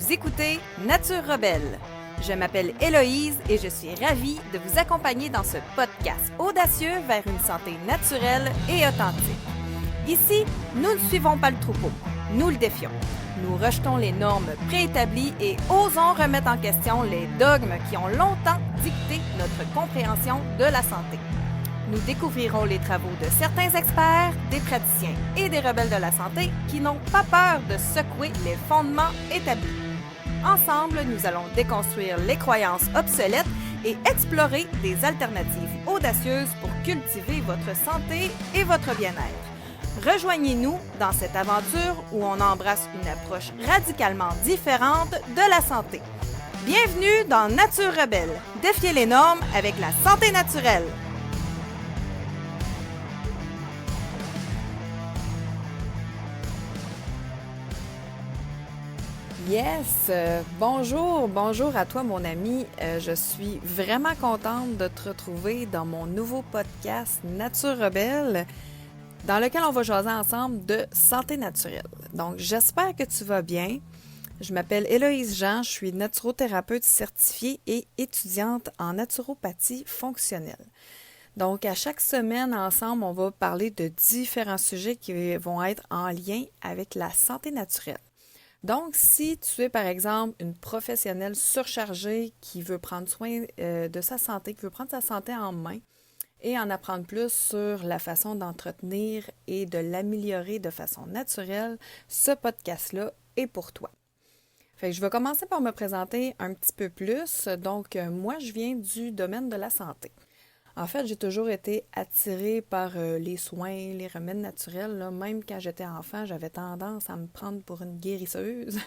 Vous écoutez Nature Rebelle. Je m'appelle Héloïse et je suis ravie de vous accompagner dans ce podcast audacieux vers une santé naturelle et authentique. Ici, nous ne suivons pas le troupeau, nous le défions. Nous rejetons les normes préétablies et osons remettre en question les dogmes qui ont longtemps dicté notre compréhension de la santé. Nous découvrirons les travaux de certains experts, des praticiens et des rebelles de la santé qui n'ont pas peur de secouer les fondements établis. Ensemble, nous allons déconstruire les croyances obsolètes et explorer des alternatives audacieuses pour cultiver votre santé et votre bien-être. Rejoignez-nous dans cette aventure où on embrasse une approche radicalement différente de la santé. Bienvenue dans Nature Rebelle. Défiez les normes avec la santé naturelle. Yes! Bonjour à toi mon ami. Je suis vraiment contente de te retrouver dans mon nouveau podcast Nature Rebelle, dans lequel on va jaser ensemble de santé naturelle. Donc, j'espère que tu vas bien. Je m'appelle Héloïse Jean, je suis naturothérapeute certifiée et étudiante en naturopathie fonctionnelle. Donc, à chaque semaine, ensemble, on va parler de différents sujets qui vont être en lien avec la santé naturelle. Donc, si tu es, par exemple, une professionnelle surchargée qui veut prendre soin de sa santé, qui veut prendre sa santé en main et en apprendre plus sur la façon d'entretenir et de l'améliorer de façon naturelle, ce podcast-là est pour toi. Fait que je vais commencer par me présenter un petit peu plus. Donc, moi, je viens du domaine de la santé. En fait, j'ai toujours été attirée par les soins, les remèdes naturels. Là. Même quand j'étais enfant, j'avais tendance à me prendre pour une guérisseuse.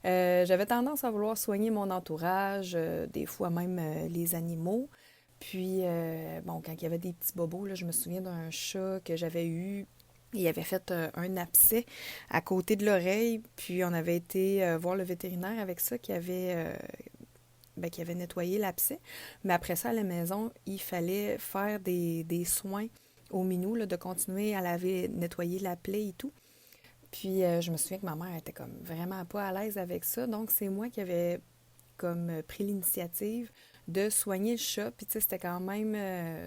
J'avais tendance à vouloir soigner mon entourage, des fois même les animaux. Puis, quand il y avait des petits bobos, là, je me souviens d'un chat que j'avais eu. Il avait fait un abcès à côté de l'oreille. Puis, on avait été voir le vétérinaire avec ça qui avait nettoyé l'abcès. Mais après ça, à la maison, il fallait faire des soins au minou, là, de continuer à laver, nettoyer la plaie et tout. Puis, je me souviens que ma mère était comme vraiment pas à l'aise avec ça. Donc, c'est moi qui avais comme pris l'initiative de soigner le chat. Puis, tu sais, c'était quand même,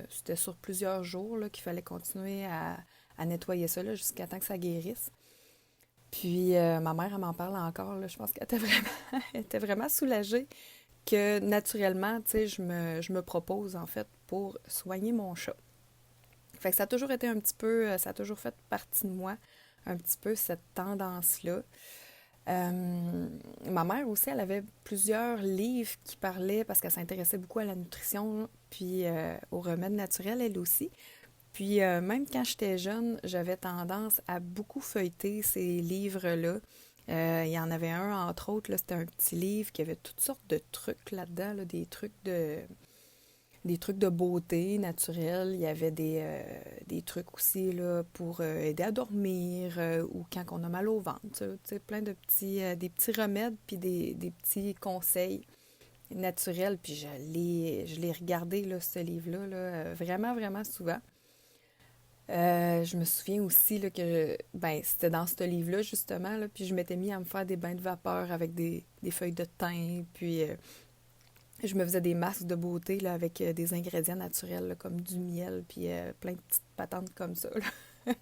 c'était sur plusieurs jours là, qu'il fallait continuer à nettoyer ça là, jusqu'à temps que ça guérisse. Puis, ma mère, elle m'en parle encore. Là, je pense qu'elle elle était vraiment soulagée que naturellement, tu sais, je me propose en fait pour soigner mon chat. Fait que ça a toujours été un petit peu, ça a toujours fait partie de moi, un petit peu cette tendance-là. Ma mère aussi, elle avait plusieurs livres qui parlaient, parce qu'elle s'intéressait beaucoup à la nutrition, puis aux remèdes naturels, elle aussi. Puis même quand j'étais jeune, j'avais tendance à beaucoup feuilleter ces livres-là. Il y en avait un, entre autres, là, c'était un petit livre qui avait toutes sortes de trucs là-dedans, là, des trucs de beauté naturelle. Il y avait des trucs aussi là, pour aider à dormir ou quand on a mal au ventre. Tu sais, plein de des petits remèdes puis des petits conseils naturels. Puis je l'ai regardé, là, ce livre-là, là, vraiment, vraiment souvent. Je me souviens aussi là, que c'était dans ce livre-là, justement, là, puis je m'étais mis à me faire des bains de vapeur avec des feuilles de thym, puis je me faisais des masques de beauté là, avec des ingrédients naturels, là, comme du miel, puis plein de petites patentes comme ça. Là.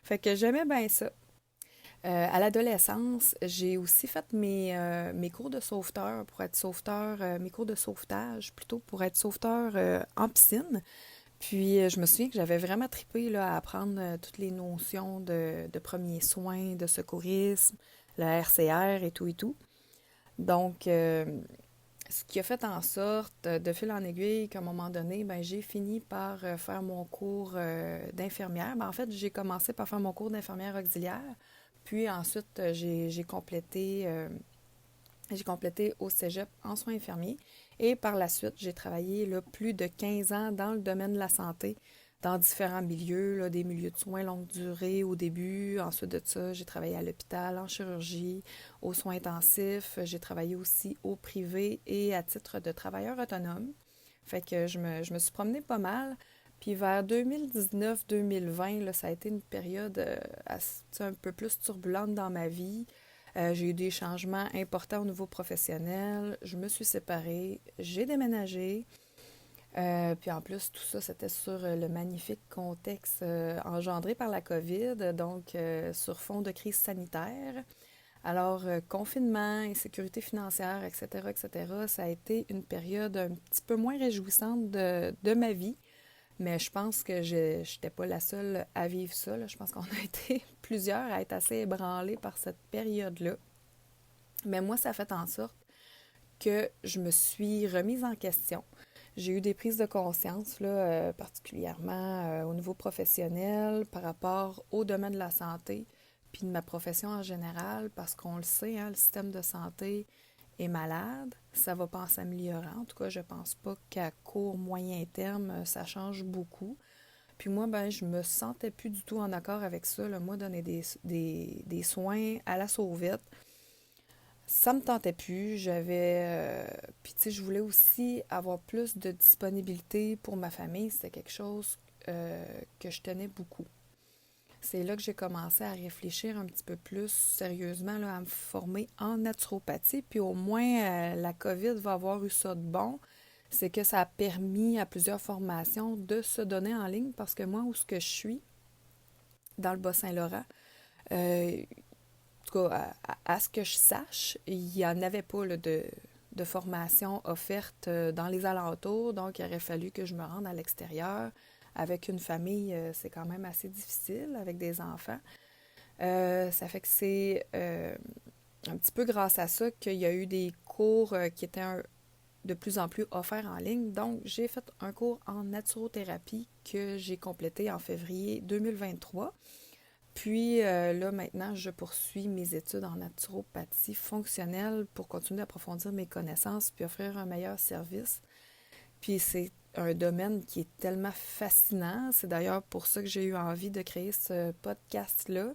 Fait que j'aimais bien ça. À l'adolescence, j'ai aussi fait mes cours de sauveteur pour être sauveteur, mes cours de sauvetage plutôt pour être sauveteur en piscine. Puis, je me souviens que j'avais vraiment trippé là, à apprendre toutes les notions de premiers soins, de secourisme, la RCR et tout et tout. Donc, ce qui a fait en sorte, de fil en aiguille, qu'à un moment donné, j'ai fini par faire mon cours d'infirmière. En fait, j'ai commencé par faire mon cours d'infirmière auxiliaire. Puis ensuite, j'ai complété au cégep en soins infirmiers. Et par la suite, j'ai travaillé là, plus de 15 ans dans le domaine de la santé, dans différents milieux, là, des milieux de soins longue durée au début. Ensuite de ça, j'ai travaillé à l'hôpital, en chirurgie, aux soins intensifs. J'ai travaillé aussi au privé et à titre de travailleur autonome. Fait que je me suis promenée pas mal. Puis vers 2019-2020, là, ça a été une période un peu plus turbulente dans ma vie. J'ai eu des changements importants au niveau professionnel. Je me suis séparée, j'ai déménagé. Puis en plus, tout ça, c'était sur le magnifique contexte engendré par la COVID, donc sur fond de crise sanitaire. Alors, confinement, insécurité financière, etc., etc., ça a été une période un petit peu moins réjouissante de ma vie. Mais je pense que je n'étais pas la seule à vivre ça, là. Je pense qu'on a été plusieurs à être assez ébranlés par cette période-là. Mais moi, ça a fait en sorte que je me suis remise en question. J'ai eu des prises de conscience, là, particulièrement au niveau professionnel, par rapport au domaine de la santé, puis de ma profession en général, parce qu'on le sait, hein, le système de santé est malade, ça va pas en s'améliorant. En tout cas, je pense pas qu'à court, moyen terme, ça change beaucoup. Puis moi, ben, je me sentais plus du tout en accord avec ça, là. Moi, donner des soins à la sauvette, ça me tentait plus. Puis, tu sais, je voulais aussi avoir plus de disponibilité pour ma famille. C'était quelque chose que je tenais beaucoup. C'est là que j'ai commencé à réfléchir un petit peu plus sérieusement, là, à me former en naturopathie. Puis au moins, la COVID va avoir eu ça de bon. C'est que ça a permis à plusieurs formations de se donner en ligne parce que moi, où ce que je suis, dans le Bas-Saint-Laurent, en tout cas, à ce que je sache, il n'y en avait pas là, de formation offerte dans les alentours. Donc, il aurait fallu que je me rende à l'extérieur. Avec une famille, c'est quand même assez difficile, avec des enfants. Ça fait que c'est un petit peu grâce à ça qu'il y a eu des cours qui étaient de plus en plus offerts en ligne. Donc, j'ai fait un cours en naturothérapie que j'ai complété en février 2023. Puis là, maintenant, je poursuis mes études en naturopathie fonctionnelle pour continuer d'approfondir mes connaissances puis offrir un meilleur service. Puis c'est un domaine qui est tellement fascinant. C'est d'ailleurs pour ça que j'ai eu envie de créer ce podcast-là.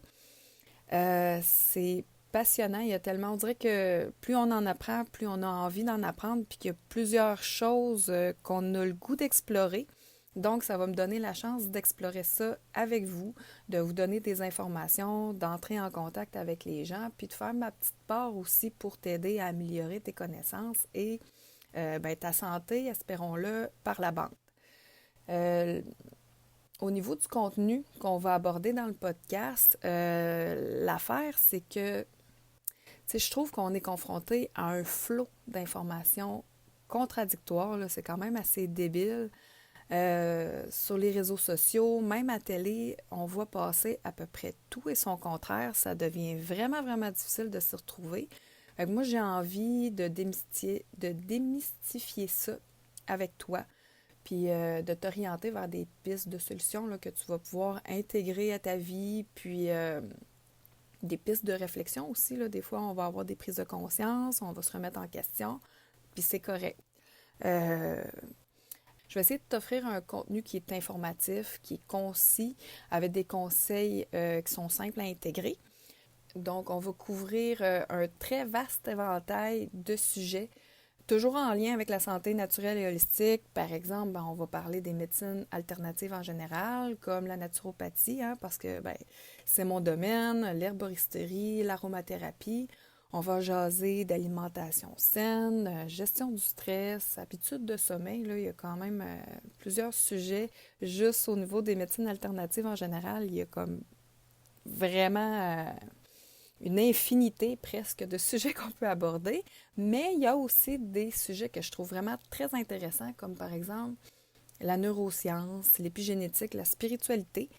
C'est passionnant. Il y a tellement, on dirait que plus on en apprend, plus on a envie d'en apprendre, puis qu'il y a plusieurs choses qu'on a le goût d'explorer. Donc, ça va me donner la chance d'explorer ça avec vous, de vous donner des informations, d'entrer en contact avec les gens, puis de faire ma petite part aussi pour t'aider à améliorer tes connaissances et ta santé, espérons-le, par la bande. Au niveau du contenu qu'on va aborder dans le podcast, l'affaire, c'est que je trouve qu'on est confronté à un flot d'informations contradictoires. Là, c'est quand même assez débile. Sur les réseaux sociaux, même à télé, on voit passer à peu près tout et son contraire. Ça devient vraiment, vraiment difficile de s'y retrouver. Fait que moi, j'ai envie de démystifier ça avec toi, puis de t'orienter vers des pistes de solutions là, que tu vas pouvoir intégrer à ta vie, puis des pistes de réflexion aussi. Là. Des fois, on va avoir des prises de conscience, on va se remettre en question, puis c'est correct. Je vais essayer de t'offrir un contenu qui est informatif, qui est concis, avec des conseils qui sont simples à intégrer. Donc, on va couvrir un très vaste éventail de sujets, toujours en lien avec la santé naturelle et holistique. Par exemple, on va parler des médecines alternatives en général, comme la naturopathie, hein, parce que c'est mon domaine, l'herboristerie, l'aromathérapie. On va jaser d'alimentation saine, gestion du stress, habitudes de sommeil. Là, il y a quand même plusieurs sujets. Juste au niveau des médecines alternatives en général, il y a comme vraiment une infinité presque de sujets qu'on peut aborder. Mais il y a aussi des sujets que je trouve vraiment très intéressants, comme par exemple la neuroscience, l'épigénétique, la spiritualité.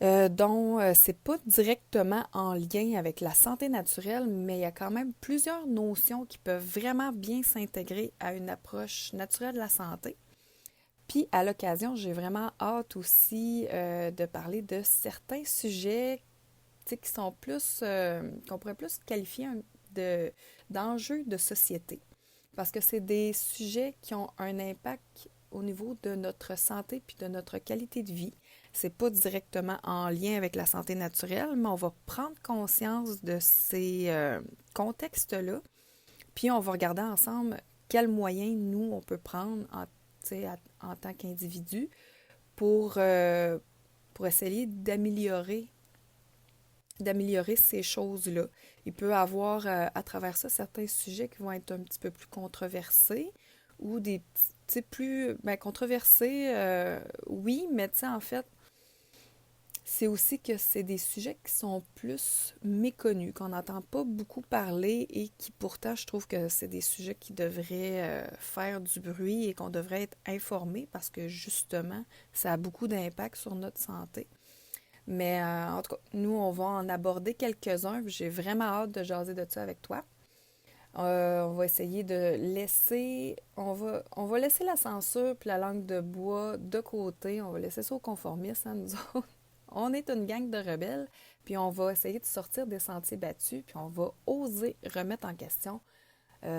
Dont c'est pas directement en lien avec la santé naturelle, mais il y a quand même plusieurs notions qui peuvent vraiment bien s'intégrer à une approche naturelle de la santé. Puis à l'occasion, j'ai vraiment hâte aussi de parler de certains sujets qui sont plus, qu'on pourrait plus qualifier d'enjeux de société. Parce que c'est des sujets qui ont un impact au niveau de notre santé puis de notre qualité de vie. C'est pas directement en lien avec la santé naturelle, mais on va prendre conscience de ces contextes-là, puis on va regarder ensemble quels moyens nous, on peut prendre en tant qu'individu pour essayer d'améliorer d'améliorer ces choses-là. Il peut avoir à travers ça certains sujets qui vont être un petit peu plus controversés ou des petits, plus controversés, oui, mais tu sais, en fait, c'est aussi que c'est des sujets qui sont plus méconnus, qu'on n'entend pas beaucoup parler et qui pourtant, je trouve que c'est des sujets qui devraient faire du bruit et qu'on devrait être informé parce que justement, ça a beaucoup d'impact sur notre santé. Mais en tout cas, nous, on va en aborder quelques-uns. J'ai vraiment hâte de jaser de ça avec toi. On va essayer de laisser... On va laisser la censure puis la langue de bois de côté. On va laisser ça aux conformistes, hein, nous autres. On est une gang de rebelles, puis on va essayer de sortir des sentiers battus, puis on va oser remettre en question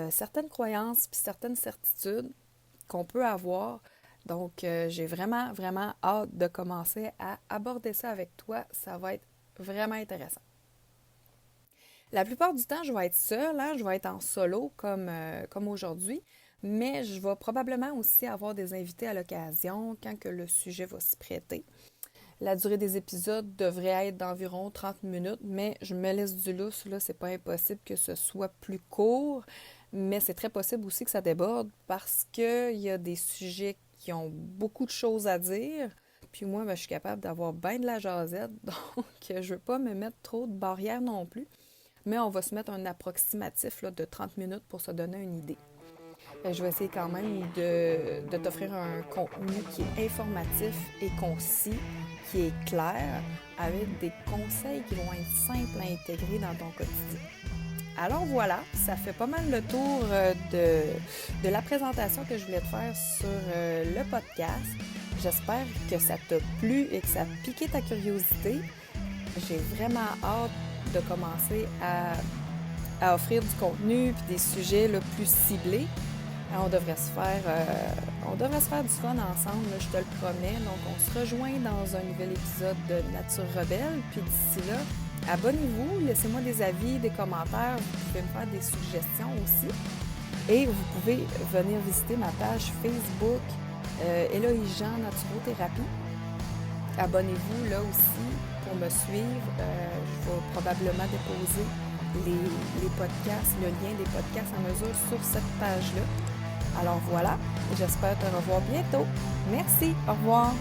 certaines croyances puis certaines certitudes qu'on peut avoir. Donc, j'ai vraiment, vraiment hâte de commencer à aborder ça avec toi. Ça va être vraiment intéressant. La plupart du temps, je vais être seule, hein? Je vais être en solo comme aujourd'hui, mais je vais probablement aussi avoir des invités à l'occasion quand que le sujet va s'y prêter. La durée des épisodes devrait être d'environ 30 minutes, mais je me laisse du lousse, là, c'est pas impossible que ce soit plus court, mais c'est très possible aussi que ça déborde parce qu'il y a des sujets qui ont beaucoup de choses à dire, puis moi, je suis capable d'avoir bien de la jasette, donc je veux pas me mettre trop de barrières non plus, mais on va se mettre un approximatif là, de 30 minutes pour se donner une idée. Je vais essayer quand même de t'offrir un contenu qui est informatif et concis, qui est clair, avec des conseils qui vont être simples à intégrer dans ton quotidien. Alors voilà, ça fait pas mal le tour de la présentation que je voulais te faire sur le podcast. J'espère que ça t'a plu et que ça a piqué ta curiosité. J'ai vraiment hâte de commencer à offrir du contenu et des sujets là, plus ciblés. On devrait se faire du fun ensemble, là, je te le promets. Donc, on se rejoint dans un nouvel épisode de Nature Rebelle. Puis d'ici là, abonnez-vous, laissez-moi des avis, des commentaires. Vous pouvez me faire des suggestions aussi. Et vous pouvez venir visiter ma page Facebook Héloïse Jean Naturothérapie. Abonnez-vous là aussi pour me suivre. Je vais probablement déposer les podcasts, le lien des podcasts à mesure sur cette page-là. Alors voilà, j'espère te revoir bientôt. Merci, au revoir.